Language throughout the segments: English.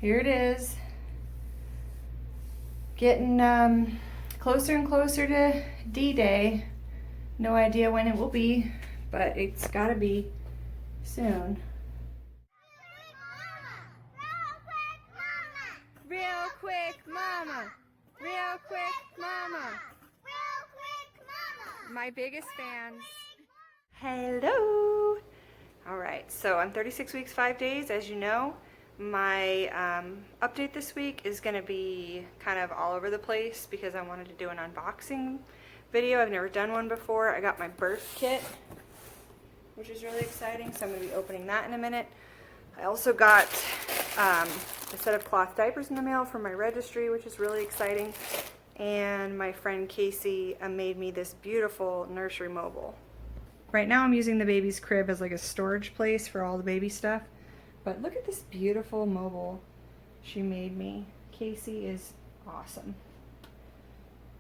Here it is. Getting closer and closer to D-Day. No idea when it will be, but it's gotta be soon. Real quick, mama. Real quick, mama. Real quick, mama. My biggest fans. Hello. All right, so I'm 36 weeks, 5 days, as you know. My update this week is going to be kind of all over the place because I wanted to do an unboxing video. I've never done one before. I got my birth kit, which is really exciting, so I'm going to be opening that in a minute. I also got a set of cloth diapers in the mail from my registry, which is really exciting. And my friend Casey made me this beautiful nursery mobile. Right now I'm using the baby's crib as like a storage place for all the baby stuff. But look at this beautiful mobile she made me. Casey is awesome.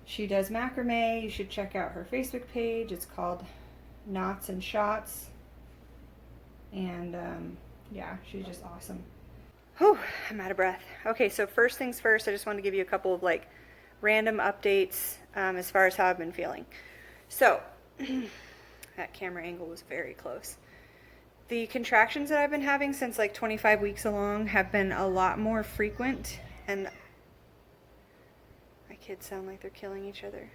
She does macrame. You should check out her Facebook page. It's called Knots and Shots. And yeah, she's just awesome. Whew, I'm out of breath. Okay, so first things first, I just want to give you a couple of like random updates as far as how I've been feeling. So, that camera angle was very close. The contractions that I've been having since like 25 weeks along have been a lot more frequent, and my kids sound like they're killing each other.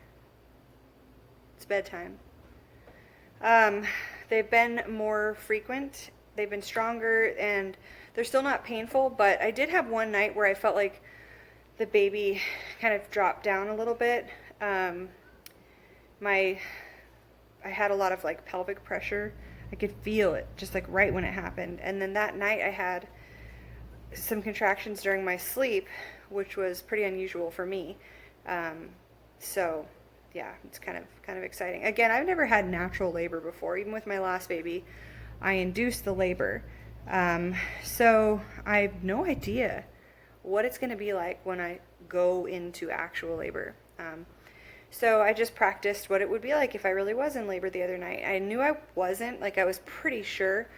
It's bedtime. They've been more frequent, they've been stronger, and they're still not painful, but I did have one night where I felt like the baby kind of dropped down a little bit. I had a lot of like pelvic pressure. I could feel it just like right when it happened. And then that night I had some contractions during my sleep, which was pretty unusual for me. So yeah, it's kind of exciting. Again, I've never had natural labor before. Even with my last baby, I induced the labor. So I have no idea what it's going to be like when I go into actual labor. So I just practiced what it would be like if I really was in labor the other night. I knew I wasn't, like I was pretty sure,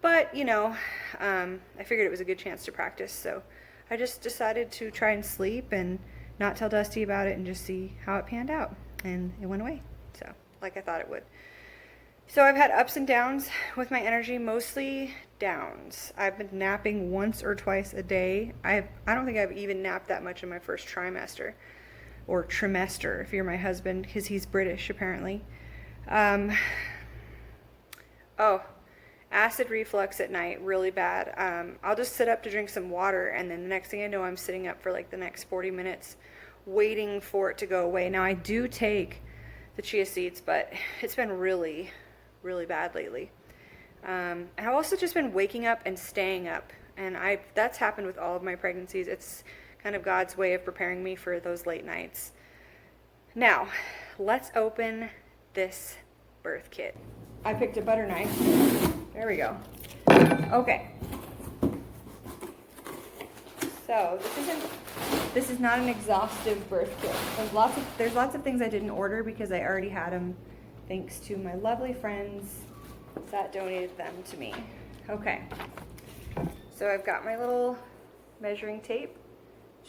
but you know, I figured it was a good chance to practice. So I just decided to try and sleep and not tell Dusty about it and just see how it panned out. And it went away, so like I thought it would. So I've had ups and downs with my energy, mostly downs. I've been napping once or twice a day. I don't think I've even napped that much in my first trimester. Or trimester if you're my husband, because he's British apparently. Oh, acid reflux at night, really bad. I'll just sit up to drink some water, and then the next thing I know, I'm sitting up for like the next 40 minutes waiting for it to go away. Now I do take the chia seeds, but it's been really, really bad lately. And I've also just been waking up and staying up, and that's happened with all of my pregnancies. It's kind of God's way of preparing me for those late nights. Now, let's open this birth kit. I picked a butter knife. There we go. Okay. So this is not an exhaustive birth kit. There's lots of things I didn't order because I already had them, thanks to my lovely friends that donated them to me. Okay. So I've got my little measuring tape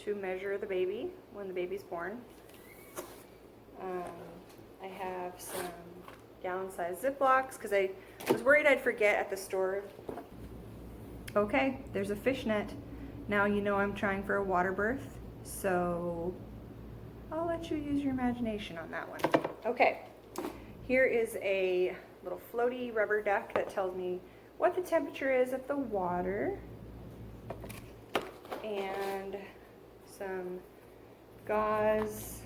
to measure the baby when the baby's born. I have some gallon-sized Ziplocs because I was worried I'd forget at the store. Okay, there's a fishnet. Now you know I'm trying for a water birth, so I'll let you use your imagination on that one. Okay, here is a little floaty rubber duck that tells me what the temperature is of the water, and some gauze,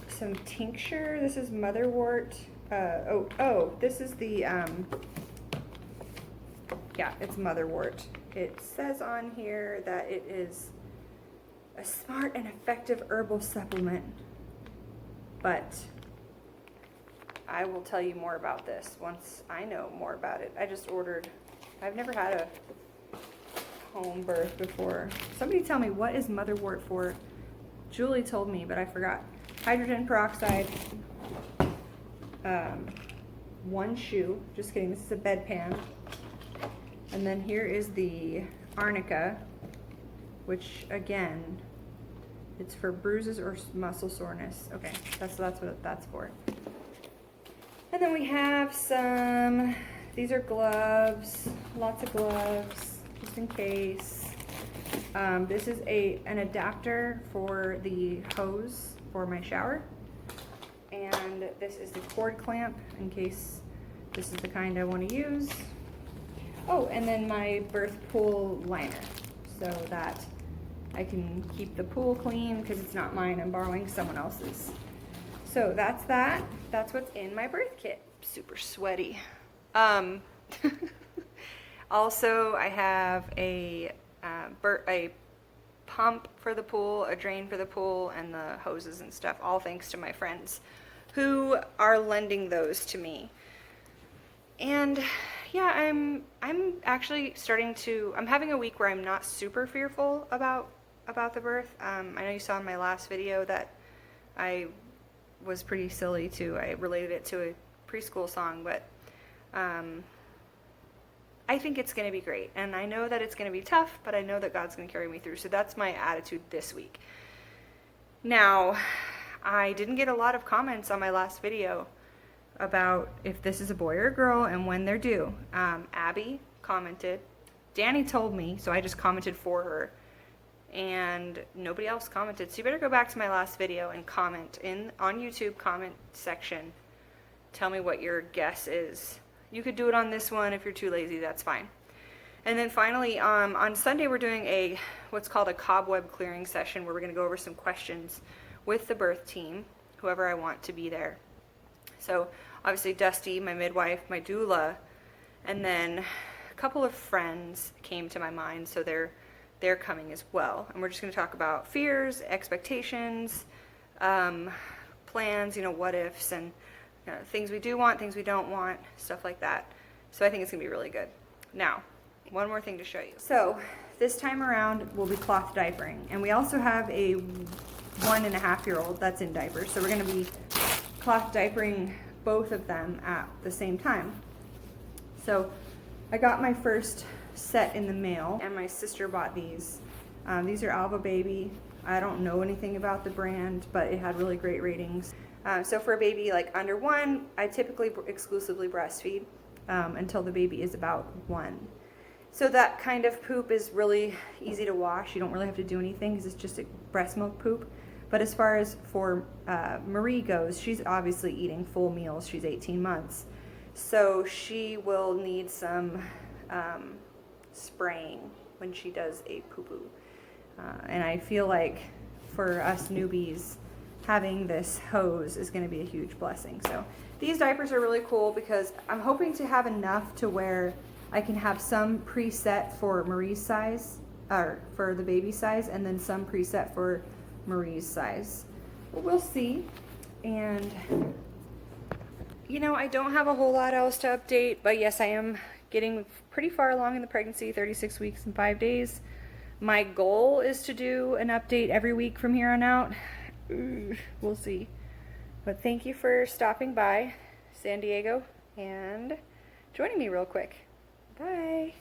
some tincture. This is motherwort. This is the, yeah, it's motherwort. It says on here that it is a smart and effective herbal supplement, but I will tell you more about this once I know more about it. I've never had a home birth before. Somebody tell me, what is motherwort for? Julie told me, but I forgot. Hydrogen peroxide, 1 shoe. Just kidding, this is a bedpan. And then here is the arnica, which again, it's for bruises or muscle soreness. Okay, that's what that's for. And then we have these are gloves, lots of gloves, just in case. This is an adapter for the hose for my shower. And this is the cord clamp in case this is the kind I want to use. Oh, and then my birth pool liner so that I can keep the pool clean because it's not mine, I'm borrowing someone else's. So that's that. That's what's in my birth kit. Super sweaty. Also, I have a pump for the pool, a drain for the pool, and the hoses and stuff, all thanks to my friends who are lending those to me. And yeah, I'm actually I'm having a week where I'm not super fearful about the birth. I know you saw in my last video that I was pretty silly too. I related it to a preschool song, but I think it's going to be great. And I know that it's going to be tough, but I know that God's going to carry me through. So that's my attitude this week. Now, I didn't get a lot of comments on my last video about if this is a boy or a girl and when they're due. Abby commented. Danny told me, so I just commented for her. And nobody else commented. So you better go back to my last video and comment on YouTube comment section. Tell me what your guess is. You could do it on this one. If you're too lazy, that's fine. And then finally, on Sunday, we're doing what's called a cobweb clearing session where we're going to go over some questions with the birth team, whoever I want to be there. So obviously Dusty, my midwife, my doula, and then a couple of friends came to my mind, so they're coming as well. And we're just going to talk about fears, expectations, plans, what ifs, and things we do want, things we don't want, stuff like that. So I think it's going to be really good. Now, one more thing to show you. So this time around, we'll be cloth diapering. And we also have a 1.5-year-old that's in diapers. So we're going to be cloth diapering both of them at the same time. So I got my first set in the mail, and my sister bought these. These are Alva Baby. I don't know anything about the brand, but it had really great ratings. So for a baby like under 1, I typically exclusively breastfeed until the baby is about 1. So that kind of poop is really easy to wash. You don't really have to do anything because it's just a breast milk poop. But as far as for Marie goes, she's obviously eating full meals. She's 18 months. So she will need some spraying when she does a poo-poo. And I feel like for us newbies, having this hose is going to be a huge blessing. So these diapers are really cool because I'm hoping to have enough to where I can have some preset for Marie's size, or for the baby size, and then some preset for Marie's size. But we'll see. And I don't have a whole lot else to update, but yes, I am getting pretty far along in the pregnancy, 36 weeks and 5 days. My goal is to do an update every week from here on out. We'll see. But thank you for stopping by San Diego and joining me real quick. Bye.